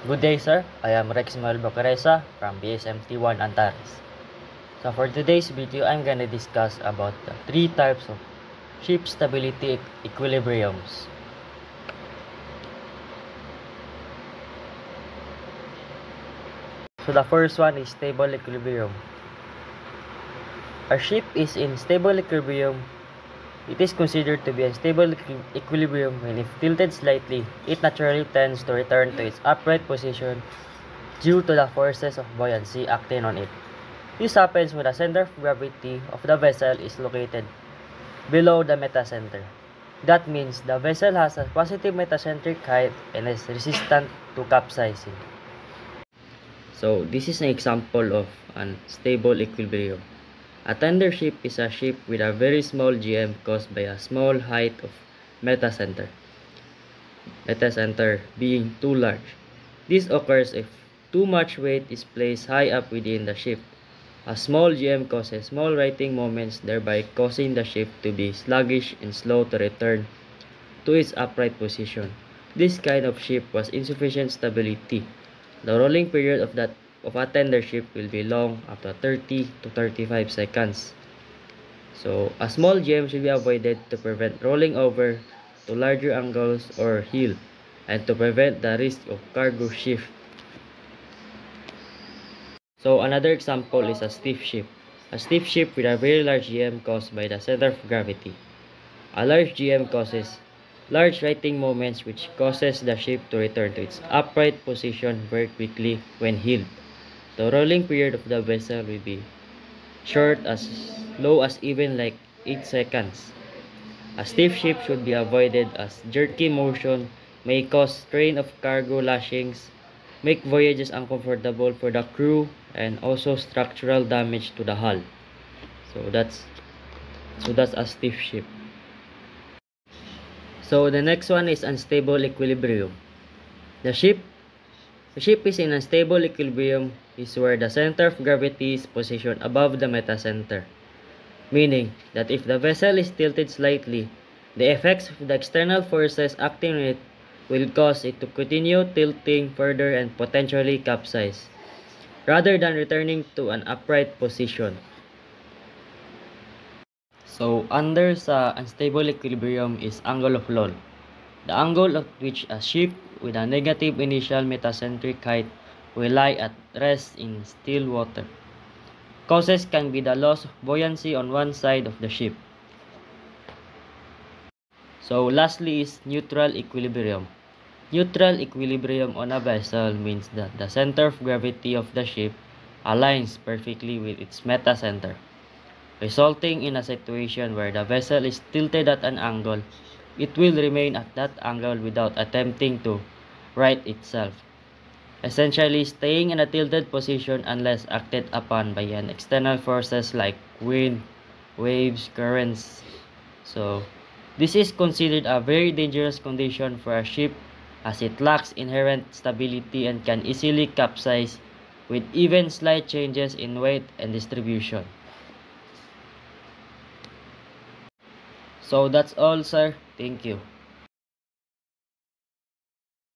Good day, sir. I am Rex Manuel Bacaresa from BSMT1 Antares. So for today's video, I'm gonna discuss about the three types of ship stability equilibriums. So the first one is stable equilibrium. A ship is in stable equilibrium. It is considered to be in stable equilibrium when if tilted slightly, it naturally tends to return to its upright position due to the forces of buoyancy acting on it. This happens when the center of gravity of the vessel is located below the metacenter. That means the vessel has a positive metacentric height and is resistant to capsizing. So this is an example of unstable equilibrium. A tender ship is a ship with a very small GM caused by a small height of metacenter being too large. This occurs if too much weight is placed high up within the ship. A small GM causes small righting moments, thereby causing the ship to be sluggish and slow to return to its upright position. This kind of ship was insufficient stability. The rolling period of a tender ship will be long, up to 30 to 35 seconds. So a small GM should be avoided to prevent rolling over to larger angles or heel, and to prevent the risk of cargo shift. So another example is a stiff ship. A stiff ship with a very large GM caused by the center of gravity. A large GM causes large righting moments which causes the ship to return to its upright position very quickly when heeled. The rolling period of the vessel will be short, as low as even like 8 seconds. A stiff ship should be avoided as jerky motion may cause strain of cargo lashings, make voyages uncomfortable for the crew, and also structural damage to the hull. So that's a stiff ship. So the next one is unstable equilibrium. The ship is in unstable equilibrium is where the center of gravity is positioned above the metacenter, meaning that if the vessel is tilted slightly, the effects of the external forces acting on it will cause it to continue tilting further and potentially capsize, rather than returning to an upright position. So under sa unstable equilibrium is angle of lull, the angle at which a ship with a negative initial metacentric height will lie at rest in still water. Causes can be the loss of buoyancy on one side of the ship. So lastly is neutral equilibrium. Neutral equilibrium on a vessel means that the center of gravity of the ship aligns perfectly with its metacenter, resulting in a situation where the vessel is tilted at an angle. It will remain at that angle without attempting to right itself, essentially staying in a tilted position unless acted upon by an external forces like wind, waves, currents. So this is considered a very dangerous condition for a ship as it lacks inherent stability and can easily capsize with even slight changes in weight and distribution. So that's all, sir. Thank you.